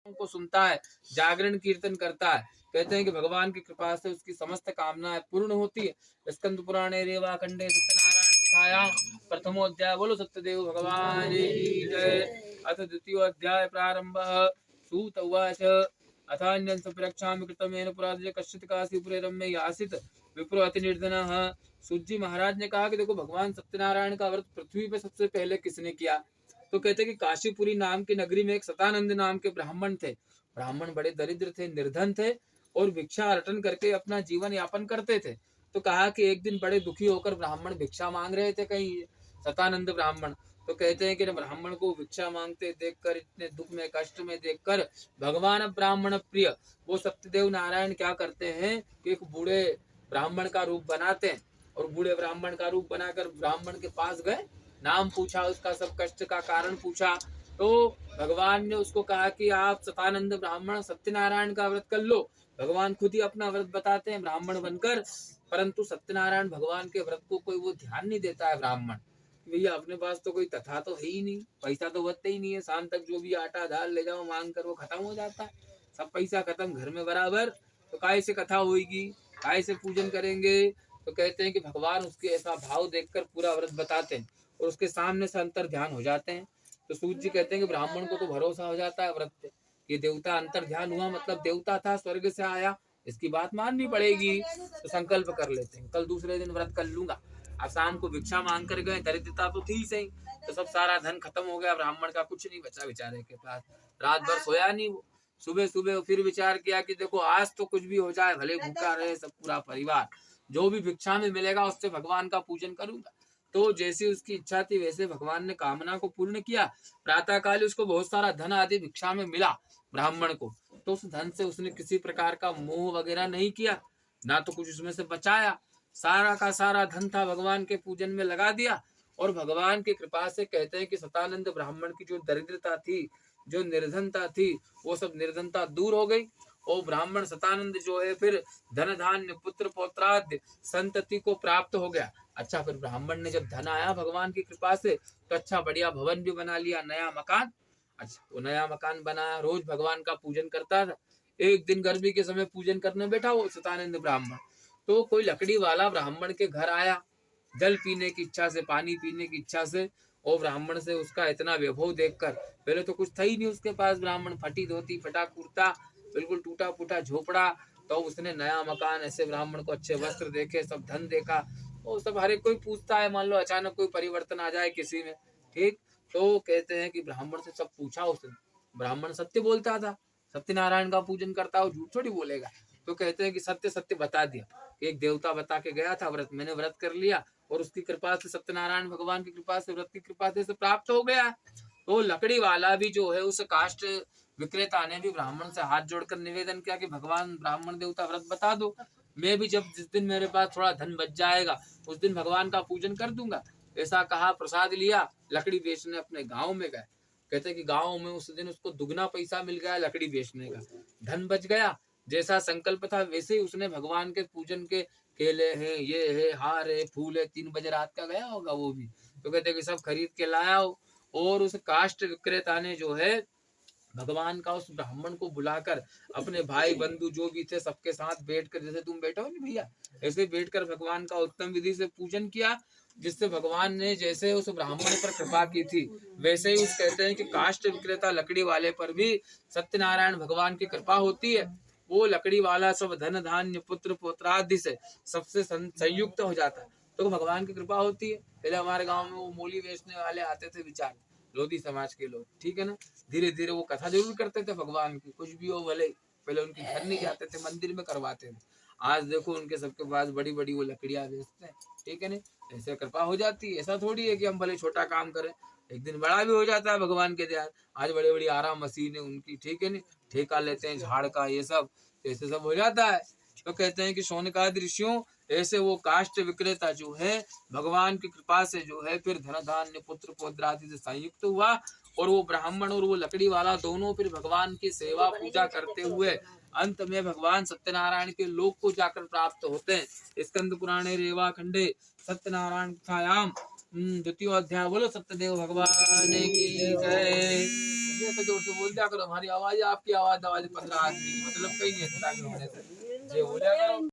को सुनता है, जागरण कीर्तन करता है, कहते हैं कि भगवान की कृपा से उसकी समस्त कामनाएं पूर्ण होती है। स्कंद पुराणे रेवा खंडे सत्यनारायण कथायां प्रथमोध्याय। बोलो सत्यदेव भगवान की जय। अथ द्वितीयोध्याय प्रारंभः। सूत उवाच अथान्यं सप्रक्षामि कृतमेन पुरादय कश्चित् काशीपुरे रम्ये आसीत् विप्रो अति निर्धनः। सूत जी महाराज ने कहा कि देखो भगवान सत्यनारायण का व्रत पृथ्वी पे सबसे पहले किसने किया? तो कहते कि काशीपुरी नाम की नगरी में एक सतानंद नाम के ब्राह्मण थे। ब्राह्मण बड़े दरिद्र थे, निर्धन थे और भिक्षा अर्जन करके अपना जीवन यापन करते थे। तो कहा कि एक दिन बड़े दुखी होकर ब्राह्मण भिक्षा मांग रहे थे कहीं, सतानंद ब्राह्मण। तो कहते हैं कि ब्राह्मण को भिक्षा मांगते देखकर, इतने दुख में कष्ट में देखकर भगवान ब्राह्मण प्रिय वो सत्यदेव नारायण क्या करते हैं कि एक बूढ़े ब्राह्मण का रूप बनाते हैं और बूढ़े ब्राह्मण का रूप बनाकर ब्राह्मण के पास गए, नाम पूछा, उसका सब कष्ट का कारण पूछा। तो भगवान ने उसको कहा कि आप सतानंद ब्राह्मण सत्यनारायण का व्रत कर लो। भगवान खुद ही अपना व्रत बताते हैं ब्राह्मण बनकर, परंतु सत्यनारायण भगवान के व्रत को कोई वो ध्यान नहीं देता है ब्राह्मण। भैया अपने पास तो कोई तथा तो है ही नहीं, पैसा तो बचता ही नहीं है, शाम तक जो भी आटा दाल ले जाओ मांग कर वो खत्म हो जाता है, सब पैसा खत्म घर में बराबर। तो काय से कथा होगी, काय से पूजन करेंगे? तो कहते हैं कि भगवान उसके ऐसा भाव देखकर पूरा व्रत बताते हैं और उसके सामने से अंतर ध्यान हो जाते हैं। तो सूत जी कहते हैं कि ब्राह्मण को तो भरोसा हो जाता है व्रत पे, ये देवता अंतर ध्यान हुआ मतलब देवता था, स्वर्ग से आया, इसकी बात माननी पड़ेगी। तो संकल्प कर लेते हैं कल दूसरे दिन व्रत कर लूंगा। अब शाम को भिक्षा मांग कर गए, दरिद्रता तो थी सही, तो सब सारा धन खत्म हो गया, ब्राह्मण का कुछ नहीं बचा बेचारे के पास। रात भर सोया नहीं वो, सुबह सुबह फिर विचार किया कि देखो आज तो कुछ भी हो जाए, भले भूखा रहे सब पूरा परिवार, जो भी भिक्षा में मिलेगा उससे भगवान का पूजन करूंगा। तो जैसी उसकी इच्छा थी वैसे भगवान ने कामना को पूर्ण किया। प्रातः काल उसको बहुत सारा धन आदि भिक्षा में मिला ब्राह्मण को। तो उस धन से उसने किसी प्रकार का मोह वगैरह नहीं किया, ना तो कुछ उसमें से बचाया, सारा का सारा धन था भगवान के पूजन में लगा दिया। और भगवान की कृपा से कहते हैं कि सतानंद ब्राह्मण की जो दरिद्रता थी, जो निर्धनता थी, वो सब निर्धनता दूर हो गई। और ब्राह्मण सतानंद जो है फिर धन धान्य पुत्र पौत्राद्य संतति को प्राप्त हो गया। अच्छा, फिर ब्राह्मण ने जब धन आया भगवान की कृपा से तो अच्छा बढ़िया भवन भी बना लिया, नया मकान। अच्छा, वो नया मकान बनाया, रोज भगवान का पूजन करता था। एक दिन गर्मी के समय पूजन करने बैठा वो सतानंद ब्राह्मण, तो कोई लकड़ी वाला ब्राह्मण के घर आया, जल पीने की इच्छा से, पानी पीने की इच्छा से। और ब्राह्मण से उसका इतना वैभव देखकर, पहले तो कुछ था ही नहीं उसके पास, ब्राह्मण फटी धोती फटा कुर्ता, बिल्कुल टूटा फूटा झोपड़ा। तो उसने नया मकान, ऐसे ब्राह्मण को अच्छे वस्त्र देखे, सब धन देखा। वो सब हर एक कोई पूछता है, मान लो अचानक कोई परिवर्तन आ जाए किसी में, ठीक, तो कहते हैं कि ब्राह्मण से सब पूछा उसने। ब्राह्मण सत्य बोलता था, सत्यनारायण का पूजन करता हो, झूठ थोड़ी बोलेगा। तो कहते हैं कि सत्य सत्य बता दिया कि एक देवता बता के गया था व्रत, मैंने व्रत कर लिया और उसकी कृपा से, सत्यनारायण भगवान की कृपा से, व्रत की कृपा से प्राप्त हो गया। तो लकड़ी वाला भी जो है, उस काष्ट विक्रेता ने भी ब्राह्मण से हाथ जोड़कर निवेदन किया कि भगवान ब्राह्मण देवता व्रत बता दो, मैं भी जब जिस दिन मेरे पास थोड़ा धन बच जाएगा उस दिन भगवान का पूजन कर दूंगा। ऐसा कहा, प्रसाद लिया, लकड़ी बेचने अपने गांव में गए। कहते कि गांव में उस दिन उसको दुगना पैसा मिल गया लकड़ी बेचने का, धन बच गया। जैसा संकल्प था वैसे ही उसने भगवान के पूजन के केले हैं, ये है, हार है, फूल है, 3 बजे रात का गया होगा वो भी, तो कहते कि सब खरीद के लाया हो। और उस काष्ट विक्रेता ने जो है भगवान का उस ब्राह्मण को बुलाकर अपने भाई बंधु जो भी थे सबके साथ बैठकर, जैसे तुम बैठो नहीं भैया, ऐसे बैठकर भगवान का उत्तम विधि से पूजन किया, जिससे भगवान ने जैसे उस ब्राह्मण पर कृपा की थी वैसे ही उस कहते हैं कि काष्ट विक्रेता लकड़ी वाले पर भी सत्यनारायण भगवान की कृपा होती है। वो लकड़ी वाला सब धन धान्य पुत्र पौत्रादि से सबसे संयुक्त हो जाता है, तो भगवान की कृपा होती है। पहले हमारे गांव में वो मूली बेचने वाले आते थे विचार, लोधी समाज के लोग, ठीक है ना, धीरे धीरे वो कथा जरूर करते थे भगवान की, कुछ भी हो भले, पहले उनके घर नहीं जाते थे, मंदिर में करवाते थे। आज देखो उनके सबके पास बड़ी बड़ी वो लकड़ियां बेचते हैं, ठीक है ना, ऐसे कृपा हो जाती है। ऐसा थोड़ी है कि हम भले छोटा काम करें, एक दिन बड़ा भी हो जाता है भगवान के दया। आज बड़ी बड़ी आराम मशीन है उनकी, ठीक है ना, ठेका लेते हैं झाड़ का, ये सब ऐसे सब हो जाता है। तो कहते हैं कि शौनकादि ऋषियों, ऐसे वो काष्ट विक्रेता जो है भगवान की कृपा से जो है फिर धन धान्य पुत्र पौत्र आदि से संयुक्त हुआ। और वो ब्राह्मण और वो लकड़ी वाला दोनों फिर भगवान की सेवा पूजा करते हुए अंत में भगवान सत्यनारायण के लोक को जाकर प्राप्त होते हैं। स्कंद पुराणे रेवा खंडे सत्यनारायण कथायाम द्वितीय अध्याय। बोलो सत्यदेव भगवान की जय। ऐसे जोर से बोल दिया करो, हमारी आवाज आपकी आवाज 15 आदमी की मतलब कहीं नहीं है, ताकि होने से ये हो जाएगा।